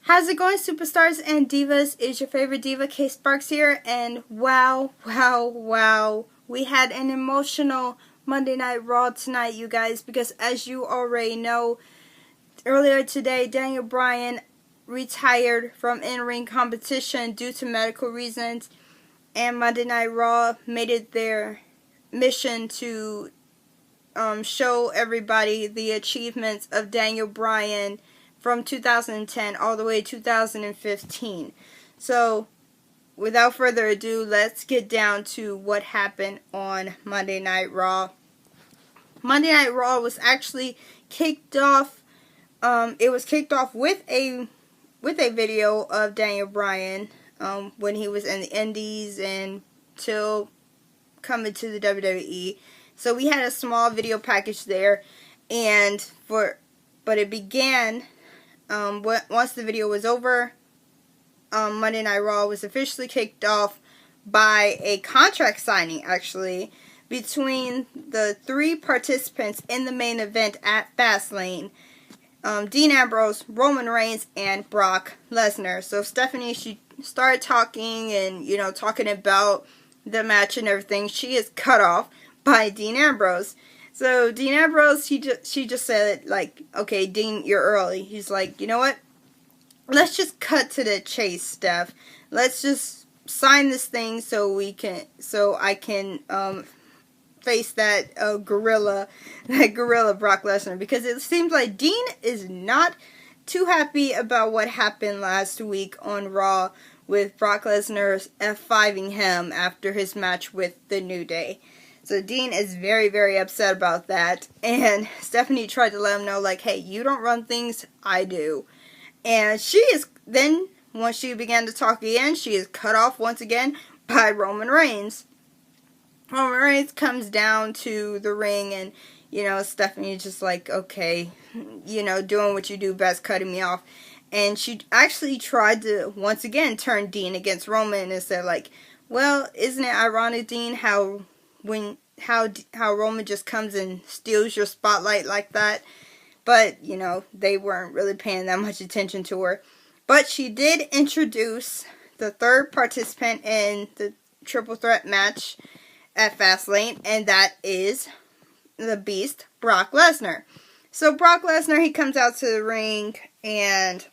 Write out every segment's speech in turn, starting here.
How's it going, superstars and divas? Is your favorite diva, K Sparks here, and wow, we had an emotional Monday Night Raw tonight, you guys, because as you already know, earlier today, Daniel Bryan retired from in-ring competition due to medical reasons, and Monday Night Raw made it their mission to show everybody the achievements of Daniel Bryan from 2010 all the way to 2015. So, without further ado, let's get down to what happened on Monday Night Raw. Monday Night Raw was actually kicked off. It was kicked off with a video of Daniel Bryan when he was in the Indies and till coming to the WWE. So we had a small video package there, but it began. Once the video was over, Monday Night Raw was officially kicked off by a contract signing, actually, between the three participants in the main event at Fastlane. Dean Ambrose, Roman Reigns, and Brock Lesnar. So Stephanie, she started talking and, talking about the match and everything. She is cut off by Dean Ambrose. So Dean Ambrose, she just said, like, okay, Dean, you're early. He's like, you know what? Let's just cut to the chase, Steph. Let's just sign this thing so I can face that gorilla Brock Lesnar, because it seems like Dean is not too happy about what happened last week on Raw with Brock Lesnar F5ing him after his match with The New Day. So Dean is very, very upset about that. And Stephanie tried to let him know, like, hey, you don't run things, I do. And once she began to talk again, she is cut off once again by Roman Reigns. Roman Reigns comes down to the ring and, Stephanie is just like, okay, doing what you do best, cutting me off. And she actually tried to, once again, turn Dean against Roman and said, like, well, isn't it ironic, Dean, how Roman just comes and steals your spotlight like that? But, they weren't really paying that much attention to her. But she did introduce the third participant in the triple threat match at Fastlane, and that is the Beast, Brock Lesnar. So Brock Lesnar, he comes out to the ring, and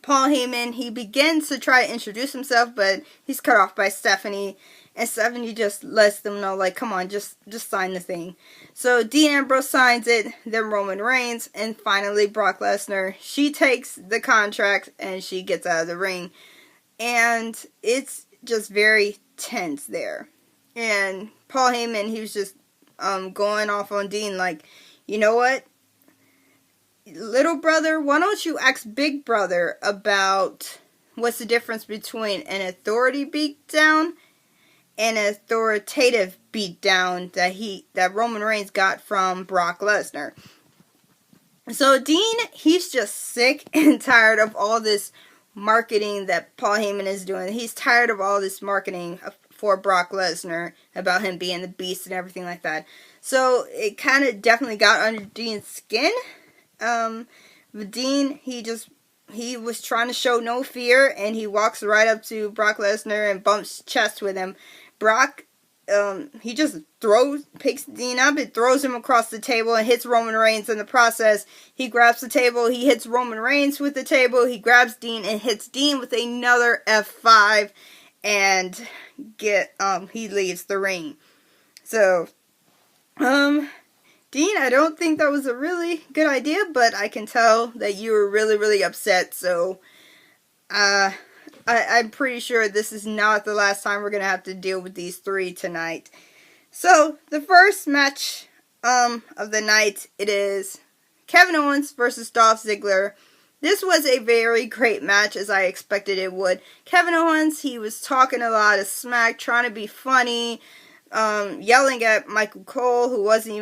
Paul Heyman, he begins to try to introduce himself, but he's cut off by Stephanie. And Stephanie just lets them know, like, come on, just sign the thing. So Dean Ambrose signs it, then Roman Reigns, and finally Brock Lesnar. She takes the contract and she gets out of the ring. And it's just very tense there. And Paul Heyman, he was just going off on Dean, like, you know what? Little brother, why don't you ask big brother about what's the difference between an authority beatdown and an authoritative beatdown that Roman Reigns got from Brock Lesnar. So Dean, he's just sick and tired of all this marketing that Paul Heyman is doing. He's tired of all this marketing for Brock Lesnar about him being the Beast and everything like that. So it kind of definitely got under Dean's skin. But Dean, he was trying to show no fear, and he walks right up to Brock Lesnar and bumps chest with him. Brock, he just picks Dean up and throws him across the table and hits Roman Reigns in the process. He grabs the table, he hits Roman Reigns with the table, he grabs Dean and hits Dean with another F5, and he leaves the ring. So, Dean, I don't think that was a really good idea, but I can tell that you were really, really upset, so, I'm pretty sure this is not the last time we're going to have to deal with these three tonight. So, the first match of the night, it is Kevin Owens versus Dolph Ziggler. This was a very great match, as I expected it would. Kevin Owens, he was talking a lot of smack, trying to be funny, yelling at Michael Cole, who wasn't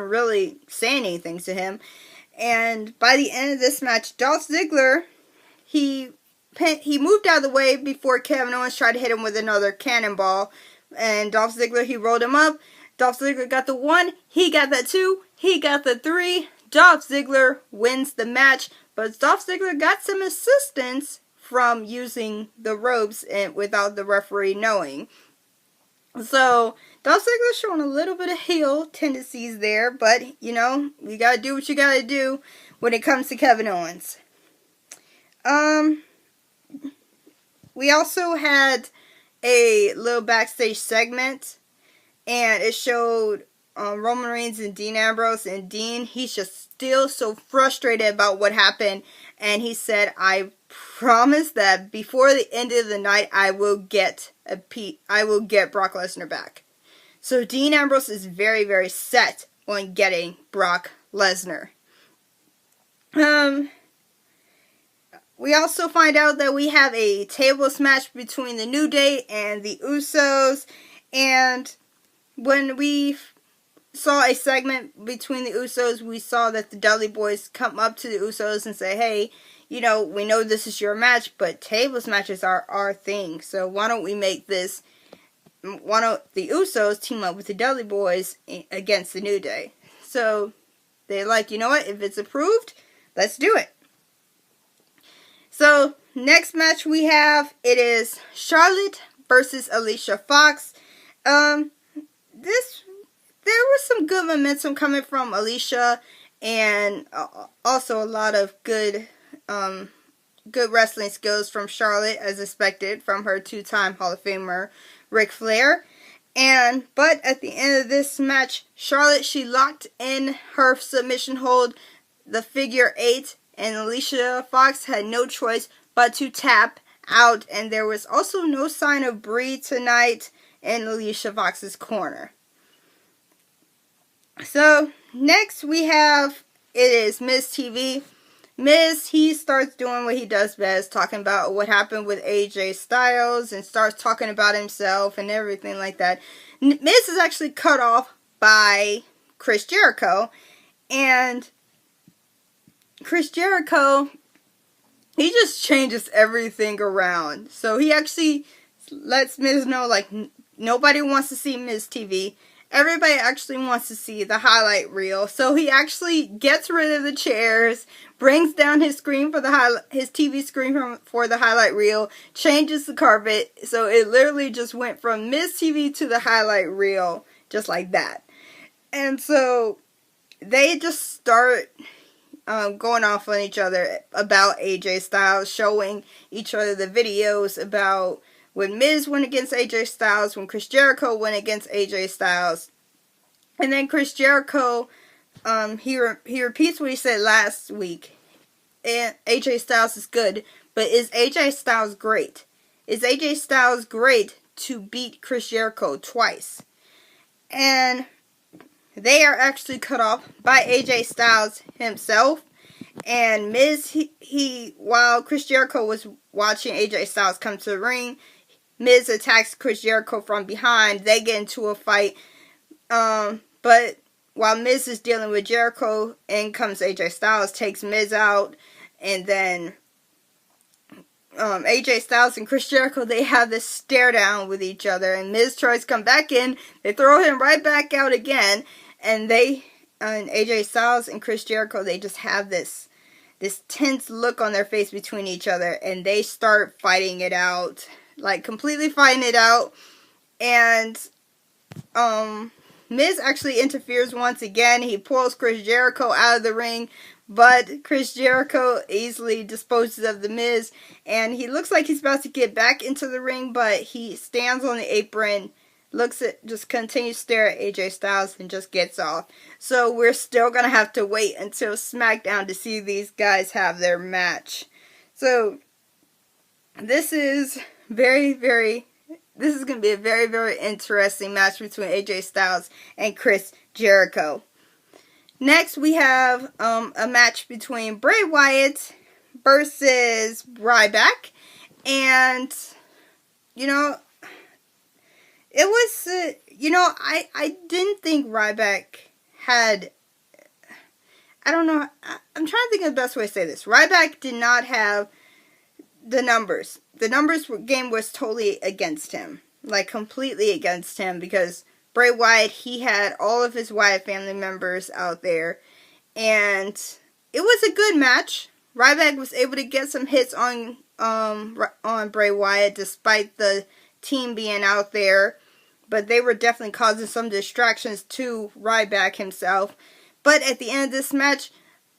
really saying anything to him. And by the end of this match, Dolph Ziggler, he moved out of the way before Kevin Owens tried to hit him with another cannonball. And Dolph Ziggler, he rolled him up. Dolph Ziggler got the 1. He got that 2. He got the 3. Dolph Ziggler wins the match. but Dolph Ziggler got some assistance from using the ropes and without the referee knowing. So Dolph Ziggler showing a little bit of heel tendencies there, but you know, you gotta do what you gotta do when it comes to Kevin Owens. We also had a little backstage segment, and it showed Roman Reigns and Dean Ambrose, and Dean, he's just still so frustrated about what happened, and he said, I promise that before the end of the night, I will get Brock Lesnar back. So Dean Ambrose is very, very set on getting Brock Lesnar. We also find out that we have a tables match between the New Day and the Usos, and when we saw a segment between the Usos, we saw that the Dudley Boys come up to the Usos and say, hey, you know, we know this is your match, but tables matches are our thing, so why don't we make this, why don't the Usos team up with the Dudley Boys against the New Day? So they're like, you know what, if it's approved, let's do it. So next match we have, it is Charlotte versus Alicia Fox. There was some good momentum coming from Alicia, and also a lot of good wrestling skills from Charlotte, as expected from her two-time Hall of Famer Ric Flair. But at the end of this match, Charlotte, she locked in her submission hold, the figure 8, and Alicia Fox had no choice but to tap out, and there was also no sign of Brie tonight in Alicia Fox's corner. So next we have, it is Miz TV. Miz, he starts doing what he does best, talking about what happened with AJ Styles, and starts talking about himself and everything like that. Miz is actually cut off by Chris Jericho, and Chris Jericho, he just changes everything around. So he actually lets Miz know, like, nobody wants to see Miz TV. Everybody actually wants to see the highlight reel. So he actually gets rid of the chairs, brings down his screen for his TV screen for the highlight reel, changes the carpet. So it literally just went from Miz TV to the highlight reel, just like that. And so they just start going off on each other about AJ Styles, showing each other the videos about when Miz went against AJ Styles, when Chris Jericho went against AJ Styles. And then Chris Jericho, he repeats what he said last week. And AJ Styles is good, but is AJ Styles great? Is AJ Styles great to beat Chris Jericho twice? And they are actually cut off by AJ Styles himself. And Miz, he while Chris Jericho was watching AJ Styles come to the ring, Miz attacks Chris Jericho from behind. They get into a fight. But while Miz is dealing with Jericho, in comes AJ Styles, takes Miz out. And then AJ Styles and Chris Jericho, they have this stare down with each other. And Miz tries to come back in. They throw him right back out again. And AJ Styles and Chris Jericho, they just have this tense look on their face between each other. And they start fighting it out. Like, completely fighting it out. And Miz actually interferes once again. He pulls Chris Jericho out of the ring. But Chris Jericho easily disposes of the Miz. And he looks like he's about to get back into the ring. But he stands on the apron, just continues to stare at AJ Styles, and just gets off. So we're still going to have to wait until SmackDown to see these guys have their match. So this is going to be a very, very interesting match between AJ Styles and Chris Jericho. Next, we have a match between Bray Wyatt versus Ryback. And, you know, it was, I didn't think Ryback had, I don't know, I'm trying to think of the best way to say this. Ryback did not have the numbers. The numbers game was totally against him. Like, completely against him, because Bray Wyatt, he had all of his Wyatt family members out there. And it was a good match. Ryback was able to get some hits on Bray Wyatt despite the team being out there, but they were definitely causing some distractions to Ryback himself. But at the end of this match,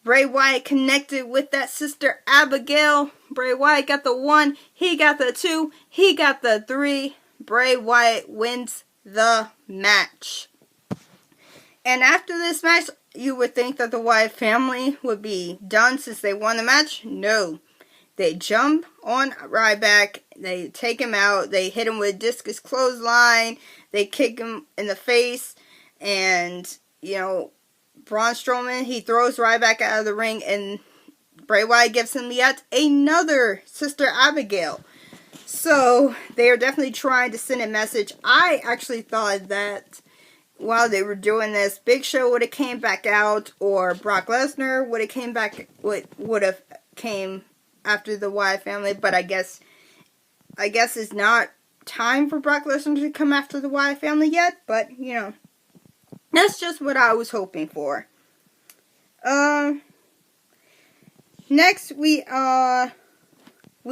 Bray Wyatt connected with that Sister Abigail. Bray Wyatt got the 1, he got the 2, he got the 3. Bray Wyatt wins the match. And after this match, you would think that the Wyatt family would be done since they won the match. No. They jump on Ryback, they take him out, they hit him with a discus clothesline, they kick him in the face, and, you know, Braun Strowman, he throws Ryback out of the ring, and Bray Wyatt gives him yet another Sister Abigail. So, they are definitely trying to send a message. I actually thought that while they were doing this, Big Show would have came back out, or Brock Lesnar would have came back, would have came after the Wyatt family, but I guess it's not time for Brock Lesnar to come after the Wyatt family yet, but, you know, that's just what I was hoping for. Next, we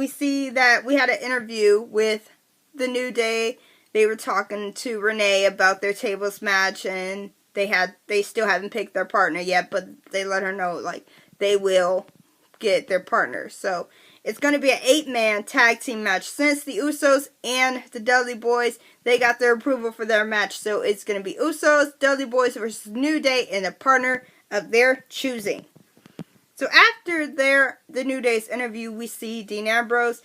see that we had an interview with the New Day. They were talking to Renee about their tables match, and they still haven't picked their partner yet, but they let her know, like, they will get their partner. So, it's going to be an 8-man tag team match. Since the Usos and the Dudley Boys, they got their approval for their match. So, it's going to be Usos, Dudley Boys versus New Day, and a partner of their choosing. So, after the New Day's interview, we see Dean Ambrose.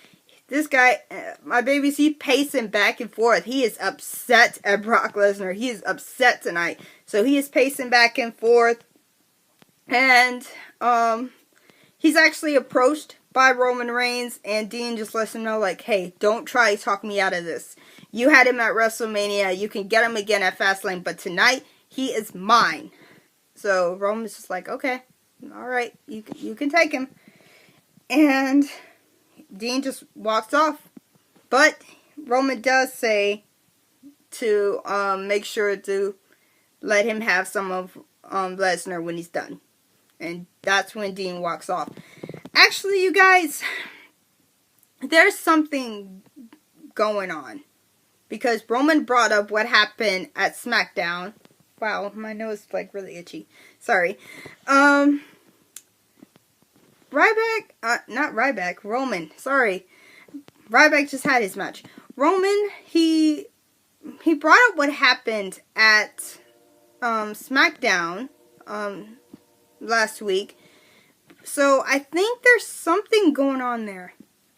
This guy, my babies, he's pacing back and forth. He is upset at Brock Lesnar. He is upset tonight. So, he is pacing back and forth. And, he's actually approached by Roman Reigns, and Dean just lets him know, like, hey, don't try to talk me out of this. You had him at WrestleMania. You can get him again at Fastlane, but tonight, he is mine. So, Roman's just like, okay, all right, you can take him. And Dean just walks off. But Roman does say to make sure to let him have some of Lesnar when he's done. And that's when Dean walks off. Actually, you guys, there's something going on. Because Roman brought up what happened at SmackDown. Wow, my nose is like really itchy. Sorry. Roman. Sorry. Ryback just had his match. Roman, he brought up what happened at SmackDown last week. So I think there's something going on there.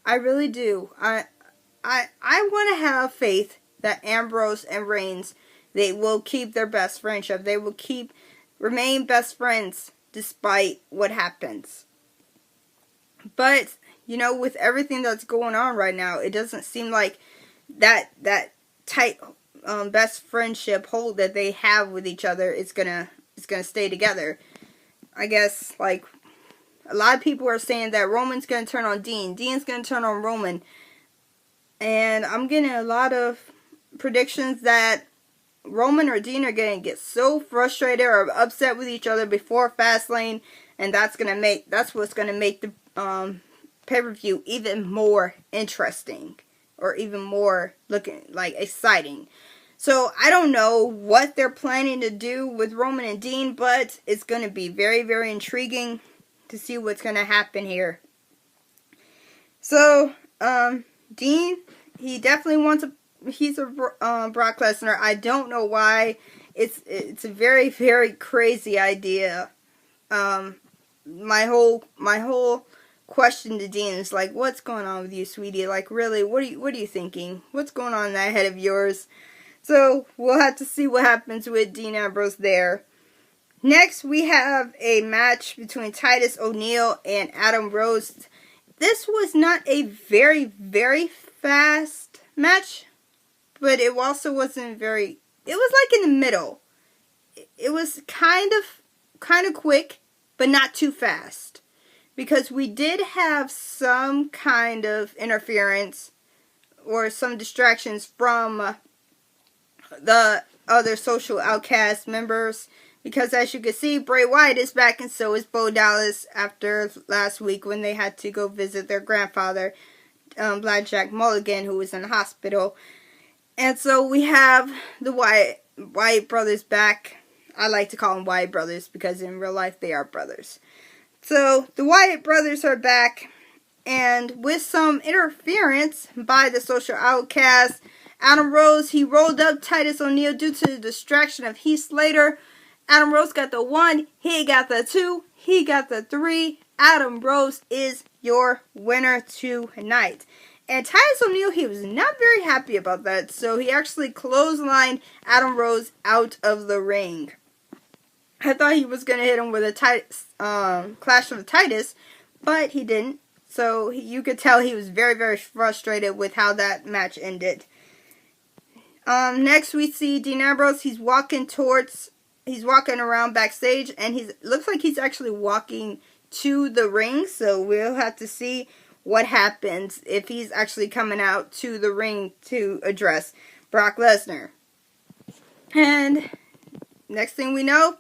I really do. I want to have faith that Ambrose and Reigns, they will keep their best friendship. They will remain best friends despite what happens. But, you know, with everything that's going on right now, it doesn't seem like that tight best friendship hold that they have with each other is gonna stay together. I guess, like, a lot of people are saying that Roman's gonna turn on Dean. Dean's gonna turn on Roman. And I'm getting a lot of predictions that Roman or Dean are gonna get so frustrated or upset with each other before Fastlane, and that's what's gonna make the pay-per-view even more interesting, or even more looking like exciting. So I don't know what they're planning to do with Roman and Dean, but it's going to be very, very intriguing to see what's going to happen here. So Dean, he definitely wants he's a Brock Lesnar. I don't know why. It's a very, very crazy idea. My whole question to Dean is like, what's going on with you, sweetie? Like, really, what are you thinking? What's going on in that head of yours? So we'll have to see what happens with Dean Ambrose there. Next, we have a match between Titus O'Neil and Adam Rose. This was not a very, very fast match, but it also wasn't very. It was like in the middle. It was kind of quick, but not too fast, because we did have some kind of interference or some distractions from the other Social Outcast members. because as you can see, Bray Wyatt is back, and so is Bo Dallas after last week when they had to go visit their grandfather, Blackjack Mulligan, who was in the hospital. And so we have the Wyatt brothers back. I like to call them Wyatt brothers because in real life they are brothers. So the Wyatt brothers are back, and with some interference by the social outcast, Adam Rose, he rolled up Titus O'Neil due to the distraction of Heath Slater. Adam Rose got the 1, he got the 2, he got the 3. Adam Rose is your winner tonight. And Titus O'Neil, he was not very happy about that, so he actually clotheslined Adam Rose out of the ring. I thought he was going to hit him with a Clash of Titus, but he didn't. So you could tell he was very, very frustrated with how that match ended. Next we see Dean Ambrose. He's walking around backstage, and looks like he's actually walking to the ring. So we'll have to see what happens if he's actually coming out to the ring to address Brock Lesnar. And next thing we know,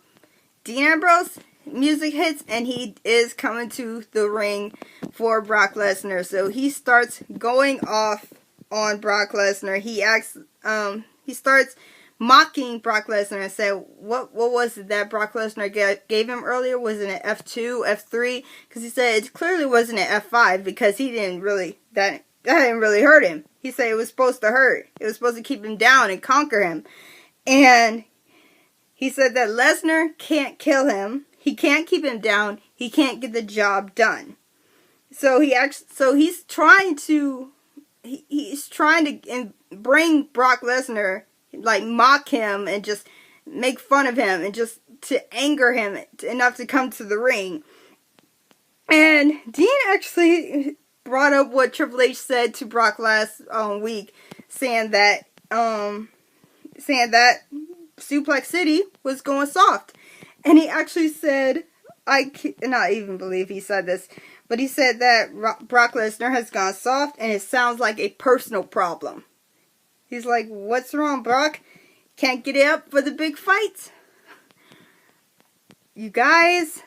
Dean Ambrose, music hits, and he is coming to the ring for Brock Lesnar. So he starts going off on Brock Lesnar. He starts mocking Brock Lesnar and said, what was it that Brock Lesnar gave him earlier? Was it an F2, F3? Because he said it clearly wasn't an F5 because he didn't really, that didn't really hurt him. He said it was supposed to hurt. It was supposed to keep him down and conquer him. And he said that Lesnar can't kill him. He can't keep him down. He can't get the job done. So he's trying to bring Brock Lesnar, like mock him and just make fun of him and just to anger him enough to come to the ring. And Dean actually brought up what Triple H said to Brock last week, saying that Suplex City was going soft. And he actually said, I cannot even believe he said this, but he said that Brock Lesnar has gone soft and it sounds like a personal problem. He's like, what's wrong, Brock? Can't get it up for the big fight? You guys,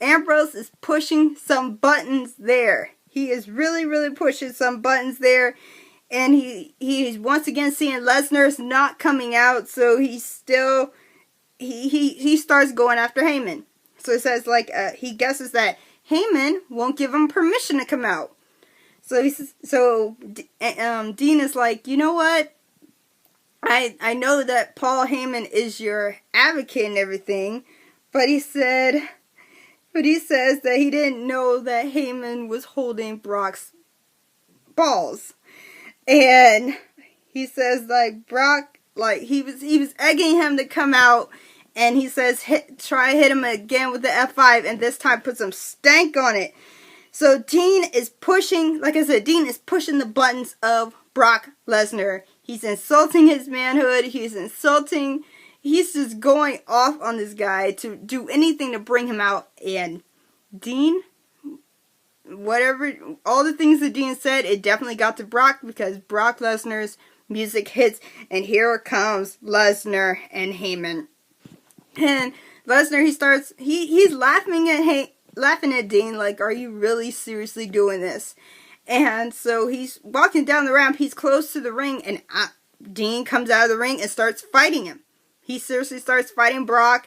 Ambrose is pushing some buttons there. He is really, really pushing some buttons there. And he's once again seeing Lesnar's not coming out, so he starts going after Heyman. So it says he guesses that Heyman won't give him permission to come out. So Dean is like, you know what? I know that Paul Heyman is your advocate and everything, but he says that he didn't know that Heyman was holding Brock's balls. And he says Brock, he was egging him to come out, and he says try to hit him again with the F5 and this time put some stank on it. So Dean is pushing, like I said, Dean is pushing the buttons of Brock Lesnar. He's insulting his manhood. He's just going off on this guy to do anything to bring him out. And Dean, all the things that Dean said, it definitely got to Brock because Brock Lesnar's music hits. And here comes Lesnar and Heyman. And Lesnar, he's laughing at Dean like, are you really seriously doing this? And so he's walking down the ramp. He's close to the ring, and Dean comes out of the ring and starts fighting him. He seriously starts fighting Brock.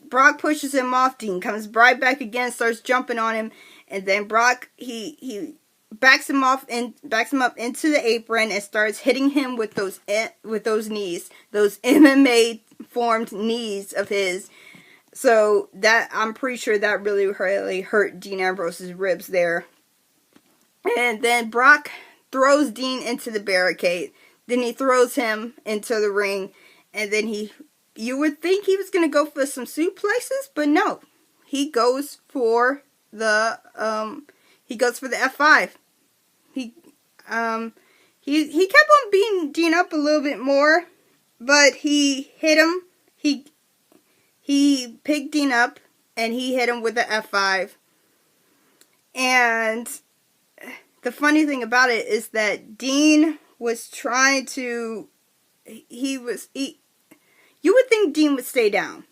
Brock pushes him off. Dean comes right back again, starts jumping on him, and then Brock he backs him up into the apron and starts hitting him with those knees, those MMA formed knees of his. So that, I'm pretty sure that really, really hurt Dean Ambrose's ribs there. And then Brock throws Dean into the barricade. Then he throws him into the ring. And then you would think he was going to go for some suplexes, but no. He goes for the F5. He kept on beating Dean up a little bit more, but he hit him. He picked Dean up, and he hit him with the F5. And the funny thing about it is that Dean was trying to... You would think Dean would stay down.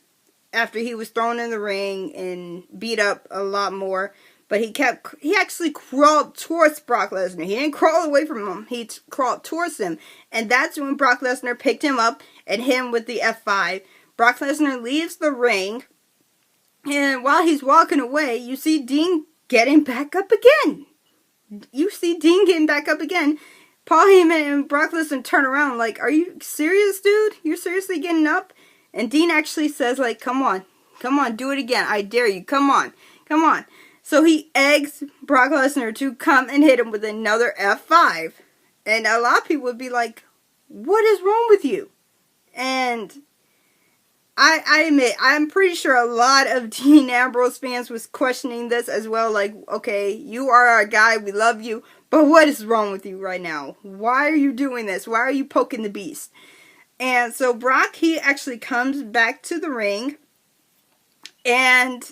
after he was thrown in the ring and beat up a lot more. But he actually crawled towards Brock Lesnar. He didn't crawl away from him. He crawled towards him. And that's when Brock Lesnar picked him up and hit him with the F5. Brock Lesnar leaves the ring. And while he's walking away, you see Dean getting back up again. Paul Heyman and Brock Lesnar turn around like, are you serious, dude? You're seriously getting up? And Dean actually says, like, come on, do it again. I dare you. Come on. So he eggs Brock Lesnar to come and hit him with another F5. And a lot of people would be like, what is wrong with you? And I admit, I'm pretty sure a lot of Dean Ambrose fans was questioning this as well. Like, okay, you are our guy. We love you. But what is wrong with you right now? Why are you doing this? Why are you poking the beast? And so Brock, he actually comes back to the ring. And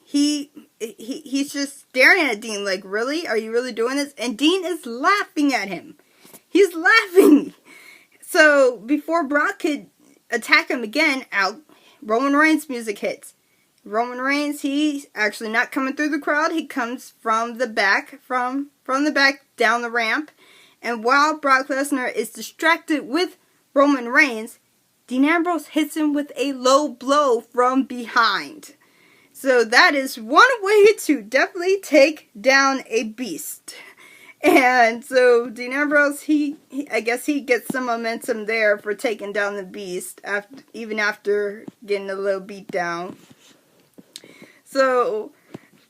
he's just staring at Dean like, really? Are you really doing this? And Dean is laughing at him. He's laughing. So before Brock could attack him again, Roman Reigns' music hits. Roman Reigns, he's actually not coming through the crowd. He comes from the back, from the back down the ramp. And while Brock Lesnar is distracted with Roman Reigns, Dean Ambrose hits him with a low blow from behind. So that is one way to definitely take down a beast. And so Dean Ambrose, I guess he gets some momentum there for taking down the beast, even after getting a little beat down. So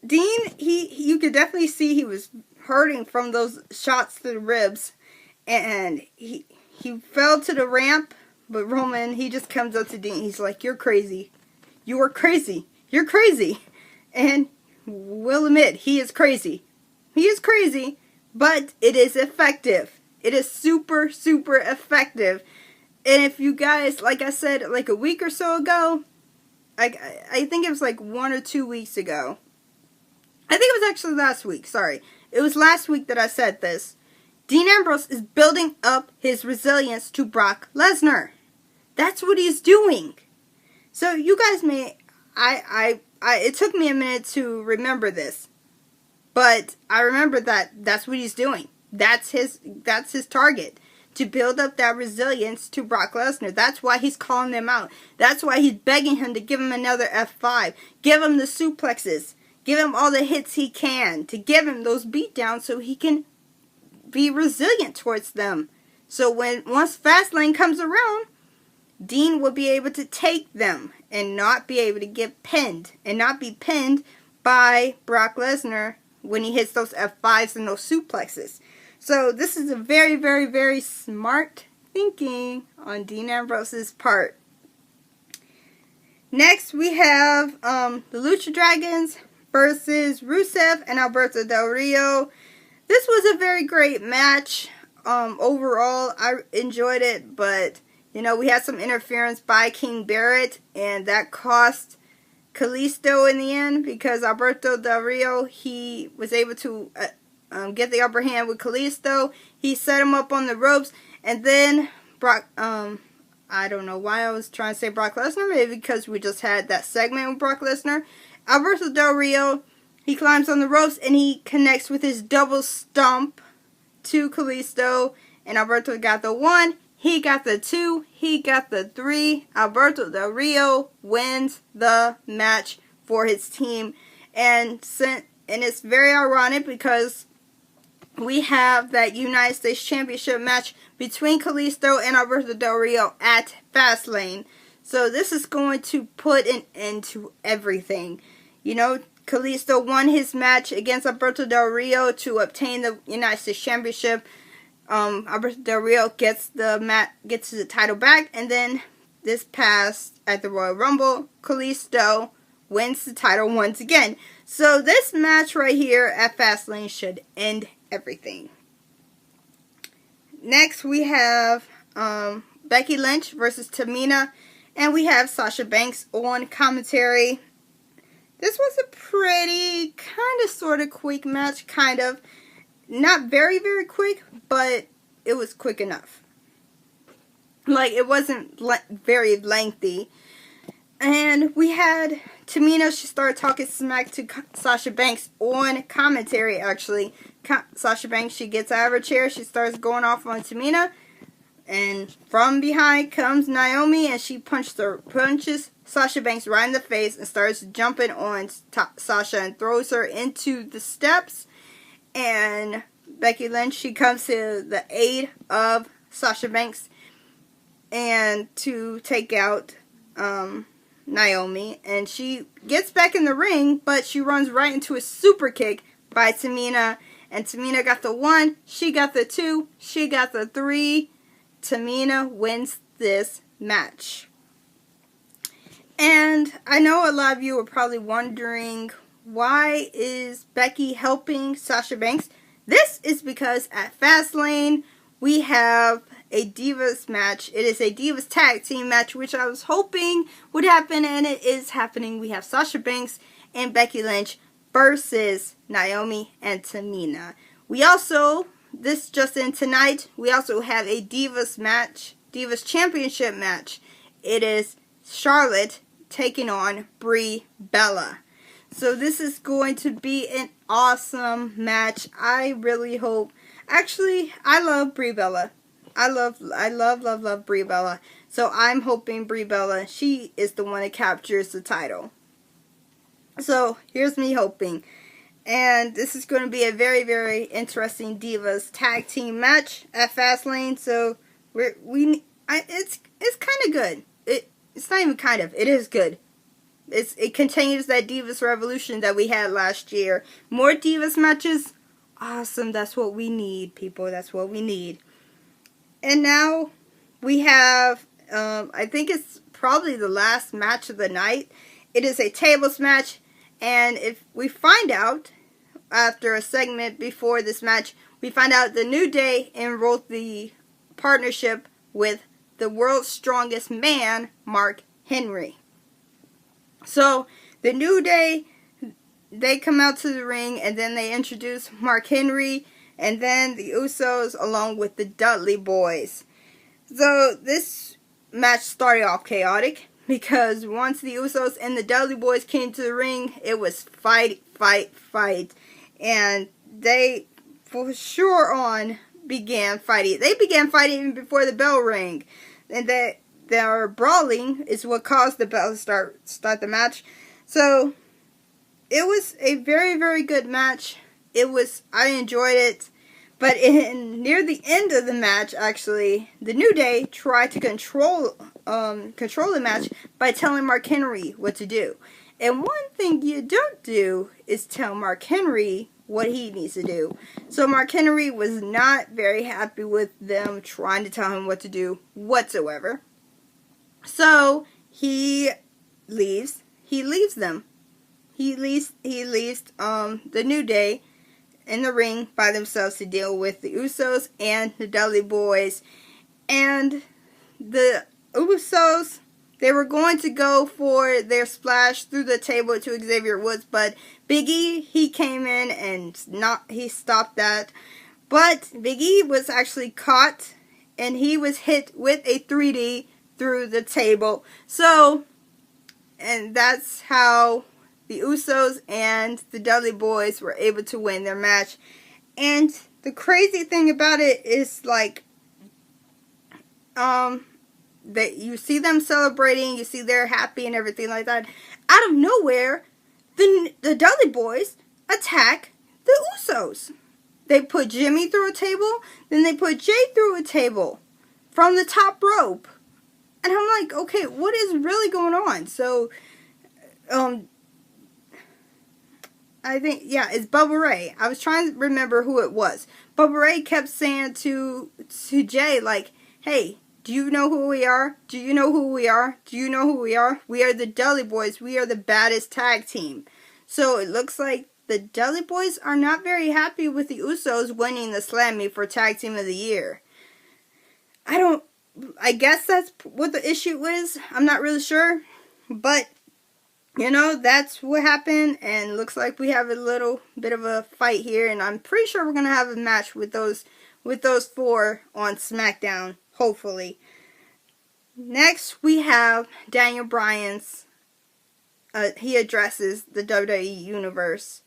Dean, you could definitely see he was hurting from those shots to the ribs, and he fell to the ramp. But Roman, he just comes up to Dean. He's like, "You're crazy. You are crazy. You're crazy." And we'll admit, he is crazy. He is crazy, but it is effective. It is super, super effective. And if you guys, like I said, like a week or so ago, I think it was like 1 or 2 weeks ago. I think it was actually last week. Sorry. It was last week that I said this. Dean Ambrose is building up his resilience to Brock Lesnar. That's what he's doing. So you guys may, it took me a minute to remember this, but I remember that's what he's doing. That's his target, to build up that resilience to Brock Lesnar. That's why he's calling them out. That's why he's begging him to give him another F5, give him the suplexes, give him all the hits he can, to give him those beatdowns so he can be resilient towards them. So once Fastlane comes around, Dean will be able to take them and not be able to get pinned, and not be pinned by Brock Lesnar when he hits those F5s and those suplexes. So this is a very, very, very smart thinking on Dean Ambrose's part. Next we have the Lucha Dragons versus Rusev and Alberto Del Rio. This was a very great match. Overall, I enjoyed it, but you know, we had some interference by King Barrett, and that cost Kalisto in the end, because Alberto Del Rio, he was able to get the upper hand with Kalisto. He set him up on the ropes, and then Brock, I don't know why I was trying to say Brock Lesnar, maybe because we just had that segment with Brock Lesnar. Alberto Del Rio, he climbs on the ropes, and he connects with his double stomp to Kalisto, and Alberto got the 1. He got the 2, he got the 3. Alberto Del Rio wins the match for his team. And it's very ironic because we have that United States Championship match between Kalisto and Alberto Del Rio at Fastlane. So this is going to put an end to everything. You know, Kalisto won his match against Alberto Del Rio to obtain the United States Championship. Alberto Del Rio gets the title back, and then this past at the Royal Rumble, Kalisto wins the title once again. So this match right here at Fastlane should end everything. Next we have Becky Lynch versus Tamina, and we have Sasha Banks on commentary. This was a pretty kind of sort of quick match, kind of. Not very, very quick, but it was quick enough. Like, it wasn't very lengthy. And we had Tamina. She started talking smack to Sasha Banks on commentary, actually. Sasha Banks, she gets out of her chair. She starts going off on Tamina. And from behind comes Naomi, and she punches Sasha Banks right in the face and starts jumping on Sasha and throws her into the steps. And Becky Lynch, she comes to the aid of Sasha Banks and to take out Naomi. And she gets back in the ring, but she runs right into a super kick by Tamina. And Tamina got the 1, she got the 2, she got the 3. Tamina wins this match. And I know a lot of you are probably wondering, why is Becky helping Sasha Banks? This is because at Fastlane we have a Divas match. It is a Divas tag team match, which I was hoping would happen, and it is happening. We have Sasha Banks and Becky Lynch versus Naomi and Tamina. We also, this just in tonight, we also have a Divas match, Divas Championship match. It is Charlotte taking on Brie Bella. So this is going to be an awesome match. I really hope. Actually, I love Brie Bella. I love Brie Bella. So I'm hoping Brie Bella, she is the one that captures the title. So here's me hoping. And this is going to be a very, very interesting Divas tag team match at Fastlane. So it's kind of good. It's not even kind of. It is good. It continues that Divas Revolution that we had last year. More Divas matches. Awesome. That's what we need, people. That's what we need. And now we have, I think it's probably the last match of the night. It is a tables match. And if we find out, after a segment before this match, we find out the New Day enrolled the partnership with the world's strongest man, Mark Henry. So, the New Day, they come out to the ring, and then they introduce Mark Henry, and then the Usos, along with the Dudley Boys. So, this match started off chaotic, because once the Usos and the Dudley Boys came to the ring, it was fight. And they, for sure on, began fighting. They began fighting even before the bell rang. And their brawling is what caused the bell to start the match. So, it was a very, very good match. I enjoyed it. But near the end of the match, actually, the New Day tried to control the match by telling Mark Henry what to do. And one thing you don't do is tell Mark Henry what he needs to do. So Mark Henry was not very happy with them trying to tell him what to do whatsoever. So he leaves. He leaves them. He leaves the New Day in the ring by themselves to deal with the Usos and the Dudley Boys. And the Usos, they were going to go for their splash through the table to Xavier Woods, but Big E, he came in and he stopped that. But Big E was actually caught, and he was hit with a 3D through the table. So, and that's how the Usos and the Dudley Boys were able to win their match. And the crazy thing about it is, like, that you see them celebrating, you see they're happy and everything like that. Out of nowhere, the Dudley Boys attack the Usos. They put Jimmy through a table, then they put Jay through a table from the top rope. And I'm like, okay, what is really going on? So, I think, yeah, it's Bubba Ray. I was trying to remember who it was. Bubba Ray kept saying to Jay, like, hey, do you know who we are? Do you know who we are? Do you know who we are? We are the Dudley Boys. We are the baddest tag team. So it looks like the Dudley Boys are not very happy with the Usos winning the Slammy for Tag Team of the Year. I guess that's what the issue is. I'm not really sure. But, you know, that's what happened. And looks like we have a little bit of a fight here. And I'm pretty sure we're going to have a match with those four on SmackDown. Hopefully. Next, we have Daniel Bryan's he addresses the WWE universe.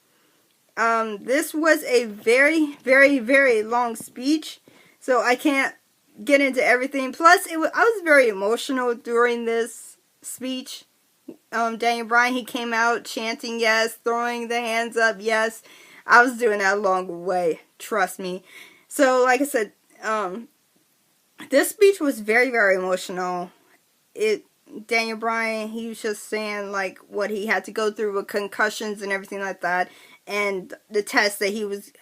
This was a very, very, very long speech, so I can't get into everything. Plus, I was very emotional during this speech. Daniel Bryan, he came out chanting yes, throwing the hands up yes. I was doing that a long way, trust me. So, like I said, this speech was very, very emotional. Daniel Bryan, he was just saying like what he had to go through with concussions and everything like that, and the test that he was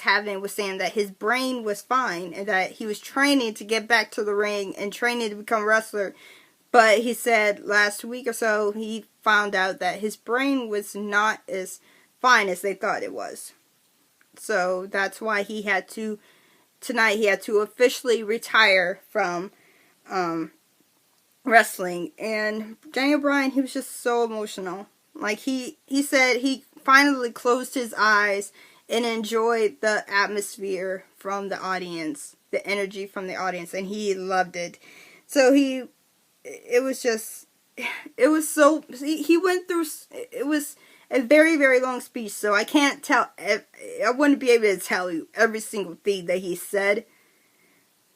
having was saying that his brain was fine and that he was training to get back to the ring and training to become a wrestler. But he said last week or so he found out that his brain was not as fine as they thought it was. So that's why tonight he had to officially retire from wrestling. And Daniel Bryan, he was just so emotional. Like he said he finally closed his eyes and enjoyed the atmosphere from the audience, the energy from the audience, and he loved it. So he went through, it was a very, very long speech, so I can't tell, I wouldn't be able to tell you every single thing that he said.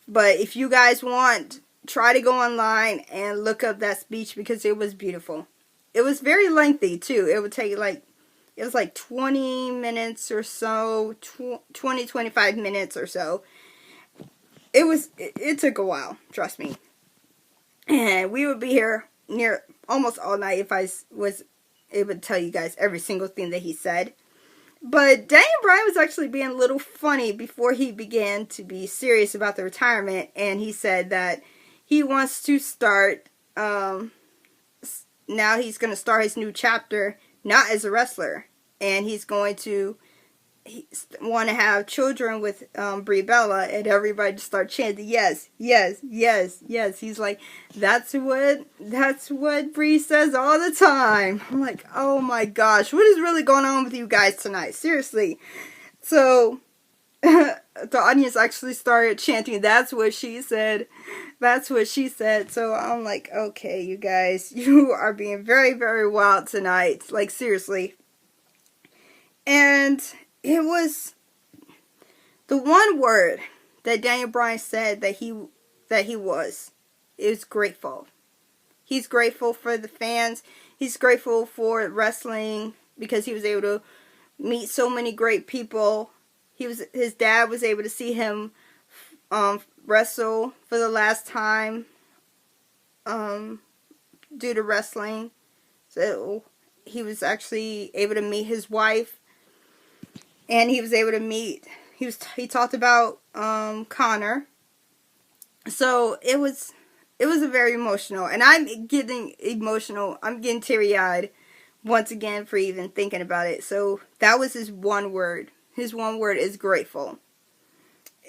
But if you guys want, try to go online and look up that speech because it was beautiful. It was very lengthy too. It would take it was like 20 minutes or so, 25 minutes or so. It took a while, trust me. And we would be here near almost all night if I was able to tell you guys every single thing that he said. But Daniel Bryan was actually being a little funny before he began to be serious about the retirement. And he said that he wants to start, now he's going to start his new chapter, not as a wrestler. And he's going to want to have children with Brie Bella, and everybody just start chanting yes, yes, yes, yes. He's like, that's what Brie says all the time. I'm like, oh my gosh, what is really going on with you guys tonight? Seriously. So the audience actually started chanting, that's what she said. That's what she said. So I'm like, okay, you guys, you are being very, very wild tonight. Like, seriously. And it was the one word that Daniel Bryan said that he is grateful. He's grateful for the fans. He's grateful for wrestling because he was able to meet so many great people. His dad was able to see him wrestle for the last time due to wrestling. So he was actually able to meet his wife. And he was able to meet, he talked about Connor. So it was a very emotional. And I'm getting emotional. I'm getting teary-eyed once again for even thinking about it. So that was his one word. His one word is grateful.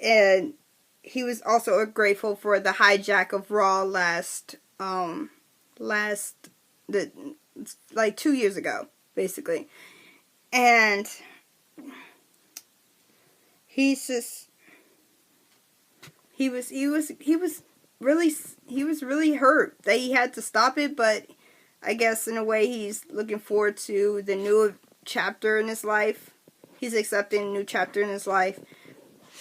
And he was also grateful for the hijack of Raw like 2 years ago, basically. And he was really hurt that he had to stop it, but I guess in a way he's looking forward to the new chapter in his life. He's accepting a new chapter in his life.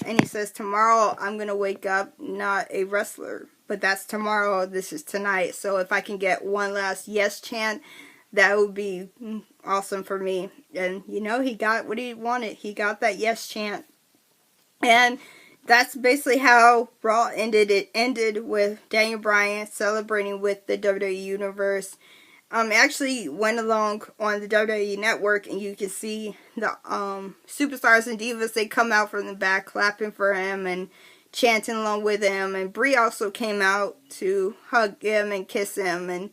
And he says, tomorrow I'm going to wake up not a wrestler. But that's tomorrow. This is tonight. So if I can get one last yes chant, that would be awesome for me. And, he got what he wanted. He got that yes chant. And that's basically how Raw ended. It ended with Daniel Bryan celebrating with the WWE Universe. Actually went along on the WWE Network, and you can see the superstars and divas. They come out from the back clapping for him and chanting along with him. And Brie also came out to hug him and kiss him and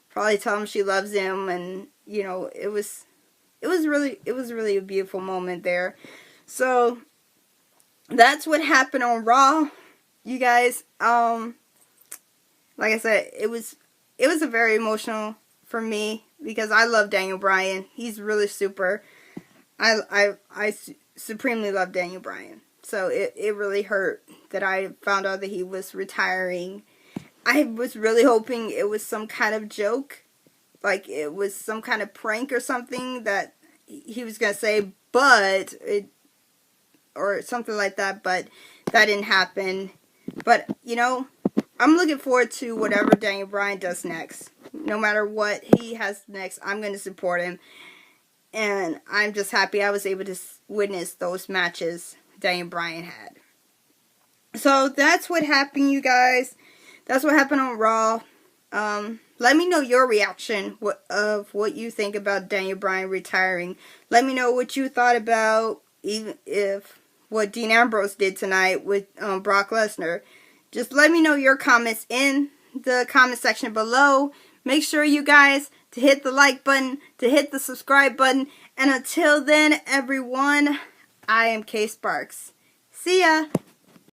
probably tell him she loves him. And it was really a beautiful moment there. So that's what happened on Raw, you guys. Like I said, it was a very emotional for me because I love Daniel Bryan. He's really super. I supremely love Daniel Bryan. So it really hurt that I found out that he was retiring. I was really hoping it was some kind of joke, like it was some kind of prank or something that he was going to say, but it, or something like that, but that didn't happen. But, you know, I'm looking forward to whatever Daniel Bryan does next. No matter what he has next, I'm going to support him. And I'm just happy I was able to witness those matches Daniel Bryan had. So that's what happened, you guys. That's what happened on Raw. Let me know your reaction of what you think about Daniel Bryan retiring. Let me know what you thought about even if what Dean Ambrose did tonight with Brock Lesnar. Just let me know your comments in the comment section below. Make sure you guys to hit the like button, to hit the subscribe button. And until then, everyone, I am Kay Sparks. See ya!